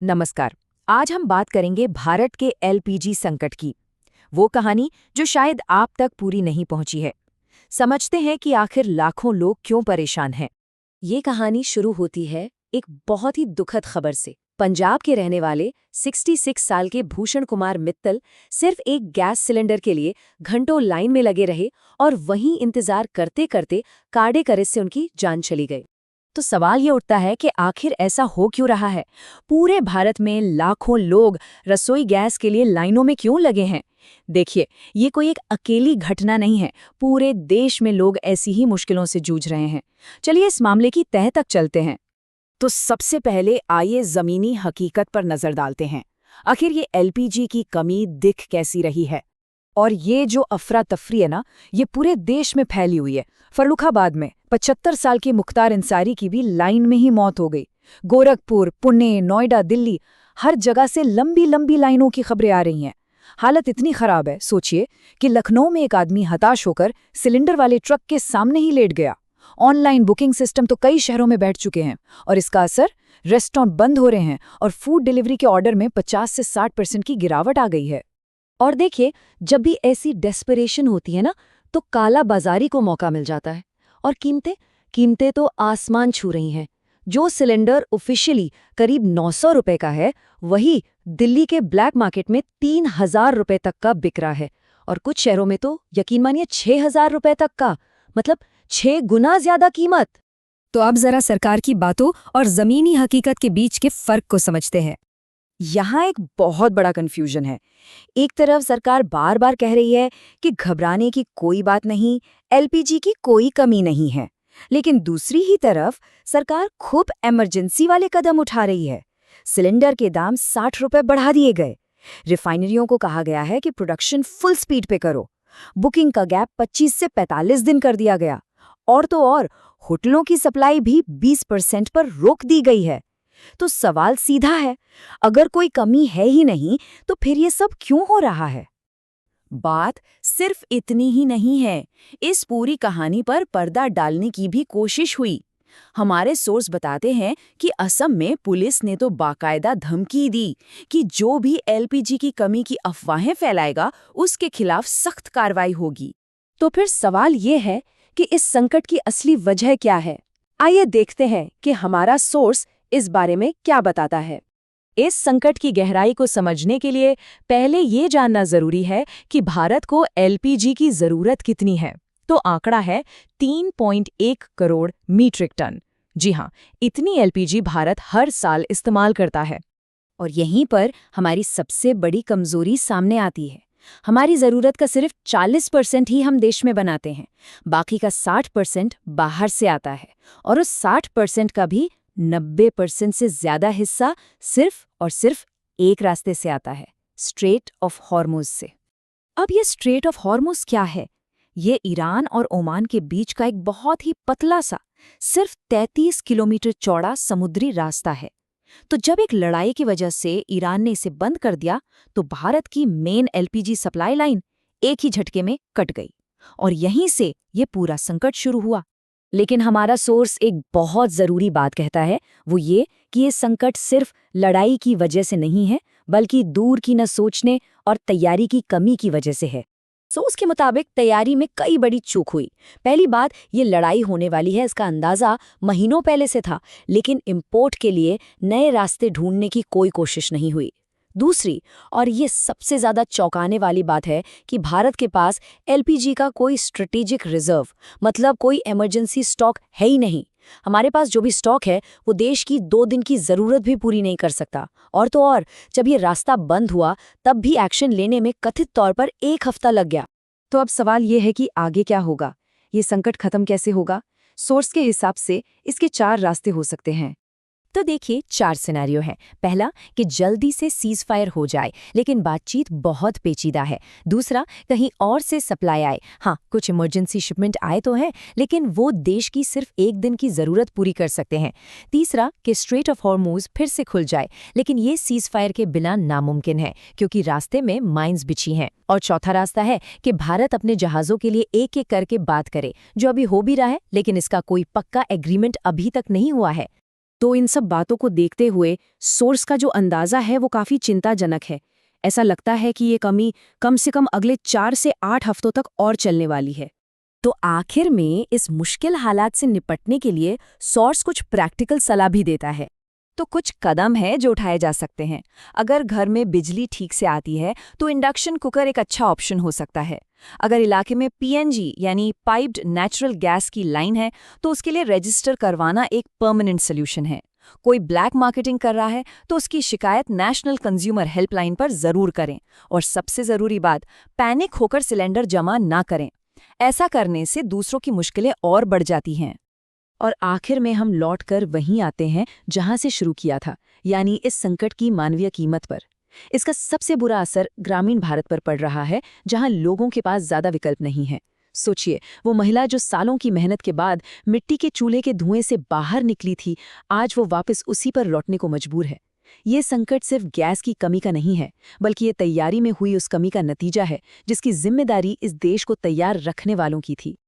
नमस्कार। आज हम बात करेंगे भारत के एलपीजी संकट की। वो कहानी जो शायद आप तक पूरी नहीं पहुंची है। समझते हैं कि आखिर लाखों लोग क्यों परेशान हैं। ये कहानी शुरू होती है एक बहुत ही दुखद खबर से। पंजाब के रहने वाले 66 साल के भूषण कुमार मित्तल सिर्फ एक गैस सिलेंडर के लिए घंटों लाइन में लगे रहे और वहीं इंतजार करते करते कार्डियक अरेस्ट से उनकी जान चली गई। तो सवाल ये उठता है कि आखिर ऐसा हो क्यों रहा है। पूरे भारत में लाखों लोग रसोई गैस के लिए लाइनों में क्यों लगे हैं। देखिए, ये कोई एक अकेली घटना नहीं है। पूरे देश में लोग ऐसी ही मुश्किलों से जूझ रहे हैं। चलिए इस मामले की तह तक चलते हैं। तो सबसे पहले आइए जमीनी हकीकत पर नजर डालते हैं। आखिर ये एलपीजी की कमी दिख कैसी रही है। और ये जो अफरा तफरी है ना, ये पूरे देश में फैली हुई है। फर्रुखाबाद में 75 साल के मुख्तार अंसारी की भी लाइन में ही मौत हो गई। गोरखपुर, पुणे, नोएडा, दिल्ली, हर जगह से लंबी लंबी लाइनों की खबरें आ रही हैं। हालत इतनी खराब है, सोचिए कि लखनऊ में एक आदमी हताश होकर सिलेंडर वाले ट्रक के सामने ही लेट गया। ऑनलाइन बुकिंग सिस्टम तो कई शहरों में बैठ चुके हैं और इसका असर रेस्टोरेंट बंद हो रहे हैं और फूड डिलीवरी के ऑर्डर में 50 से 60% की गिरावट आ गई है। और देखिए, जब भी ऐसी डेस्परेशन होती है ना, तो काला बाजारी को मौका मिल जाता है। और कीमतें तो आसमान छू रही हैं। जो सिलेंडर ऑफिशियली करीब 900 रुपए का है, वही दिल्ली के ब्लैक मार्केट में 3000 रुपए तक का बिक रहा है। और कुछ शहरों में तो यकीन मानिए 6000 रुपए तक का, मतलब 6 गुना ज्यादा कीमत। तो अब जरा सरकार की बातों और जमीनी हकीकत के बीच के फर्क को समझते हैं। यहाँ एक बहुत बड़ा कंफ्यूजन है। एक तरफ सरकार बार बार कह रही है कि घबराने की कोई बात नहीं, एलपीजी की कोई कमी नहीं है। लेकिन दूसरी ही तरफ सरकार खूब इमरजेंसी वाले कदम उठा रही है। सिलेंडर के दाम 60 रुपए बढ़ा दिए गए। रिफाइनरियों को कहा गया है कि प्रोडक्शन फुल स्पीड पे करो। बुकिंग का गैप 25 से 45 दिन कर दिया गया। और तो और होटलों की सप्लाई भी 20% पर रोक दी गई है। तो सवाल सीधा है, अगर कोई कमी है ही नहीं तो फिर ये सब क्यों हो रहा है। बात सिर्फ इतनी ही नहीं है। इस पूरी कहानी पर पर्दा डालने की भी कोशिश हुई। हमारे सोर्स बताते हैं कि असम में पुलिस ने तो बाकायदा धमकी दी कि जो भी एलपीजी की कमी की अफवाहें फैलाएगा उसके खिलाफ सख्त कार्रवाई होगी। तो फिर सवाल ये है कि इस संकट की असली वजह क्या है। आइए देखते हैं कि हमारा सोर्स इस बारे में क्या बताता है। इस संकट की गहराई को समझने के लिए पहले ये जानना जरूरी है कि भारत को एलपीजी की जरूरत कितनी है। तो आंकड़ा है 3.1 करोड़ मीट्रिक टन। जी हाँ, इतनी एलपीजी भारत हर साल इस्तेमाल करता है। और यहीं पर हमारी सबसे बड़ी कमजोरी सामने आती है। हमारी जरूरत का सिर्फ 40% ही हम देश में बनाते हैं। बाकी का 60% बाहर से आता है। और उस 60% का भी 90% से ज्यादा हिस्सा सिर्फ और सिर्फ एक रास्ते से आता है, स्ट्रेट ऑफ हॉर्मुज से। अब ये स्ट्रेट ऑफ हॉर्मुज क्या है? ये ईरान और ओमान के बीच का एक बहुत ही पतला सा, सिर्फ 33 किलोमीटर चौड़ा समुद्री रास्ता है। तो जब एक लड़ाई की वजह से ईरान ने इसे बंद कर दिया, तो भारत की मेन एलपीजी सप्लाई लाइन एक ही झटके में कट गई। और यहीं से ये पूरा संकट शुरू हुआ। लेकिन हमारा सोर्स एक बहुत जरूरी बात कहता है, वो ये कि ये संकट सिर्फ लड़ाई की वजह से नहीं है, बल्कि दूर की न सोचने और तैयारी की कमी की वजह से है। सोर्स के मुताबिक तैयारी में कई बड़ी चूक हुई। पहली बात, ये लड़ाई होने वाली है इसका अंदाजा महीनों पहले से था, लेकिन इंपोर्ट के लिए नए रास्ते ढूंढने की कोई कोशिश नहीं हुई। दूसरी, और ये सबसे ज्यादा चौंकाने वाली बात है, कि भारत के पास एलपीजी का कोई स्ट्रेटेजिक रिजर्व, मतलब कोई इमरजेंसी स्टॉक है ही नहीं। हमारे पास जो भी स्टॉक है वो देश की 2 दिन की जरूरत भी पूरी नहीं कर सकता। और तो और जब ये रास्ता बंद हुआ तब भी एक्शन लेने में कथित तौर पर 1 हफ्ता लग गया। तो अब सवाल ये है कि आगे क्या होगा, ये संकट खत्म कैसे होगा? सोर्स के हिसाब से इसके 4 रास्ते हो सकते हैं। तो देखिए, 4 सिनेरियो हैं। पहला, कि जल्दी से सीज फायर हो जाए, लेकिन बातचीत बहुत पेचीदा है। दूसरा, कहीं और से सप्लाई आए। हाँ, कुछ इमरजेंसी शिपमेंट आए तो हैं, लेकिन वो देश की सिर्फ 1 दिन की जरूरत पूरी कर सकते हैं। तीसरा, कि स्ट्रेट ऑफ हॉर्मुज फिर से खुल जाए, लेकिन ये सीज फायर के बिना नामुमकिन है, क्योंकि रास्ते में माइंस बिछी हैं। और चौथा रास्ता है कि भारत अपने जहाजों के लिए एक-एक करके बात करे, जो अभी हो भी रहा है, लेकिन इसका कोई पक्का एग्रीमेंट अभी तक नहीं हुआ है। तो इन सब बातों को देखते हुए सोर्स का जो अंदाजा है वो काफी चिंताजनक है। ऐसा लगता है कि ये कमी कम से कम अगले 4 से 8 हफ्तों तक और चलने वाली है। तो आखिर में इस मुश्किल हालात से निपटने के लिए सोर्स कुछ प्रैक्टिकल सलाह भी देता है। तो कुछ कदम है जो उठाए जा सकते हैं। अगर घर में बिजली ठीक से आती है तो इंडक्शन कुकर एक अच्छा ऑप्शन हो सकता है। अगर इलाके में पीएनजी यानी पाइप्ड नेचुरल गैस की लाइन है तो उसके लिए रजिस्टर करवाना एक परमानेंट सोल्यूशन है। कोई ब्लैक मार्केटिंग कर रहा है तो उसकी शिकायत नेशनल कंज्यूमर हेल्पलाइन पर जरूर करें। और सबसे जरूरी बात, पैनिक होकर सिलेंडर जमा ना करें। ऐसा करने से दूसरों की मुश्किलें और बढ़ जाती हैं। और आखिर में हम लौटकर वहीं आते हैं जहां से शुरू किया था, यानी इस संकट की मानवीय कीमत पर। इसका सबसे बुरा असर ग्रामीण भारत पर पड़ रहा है, जहां लोगों के पास ज्यादा विकल्प नहीं है। सोचिए, वो महिला जो सालों की मेहनत के बाद मिट्टी के चूल्हे के धुएं से बाहर निकली थी, आज वो वापस उसी पर लौटने को मजबूर है। ये संकट सिर्फ गैस की कमी का नहीं है, बल्कि ये तैयारी में हुई उस कमी का नतीजा है जिसकी जिम्मेदारी इस देश को तैयार रखने वालों की थी।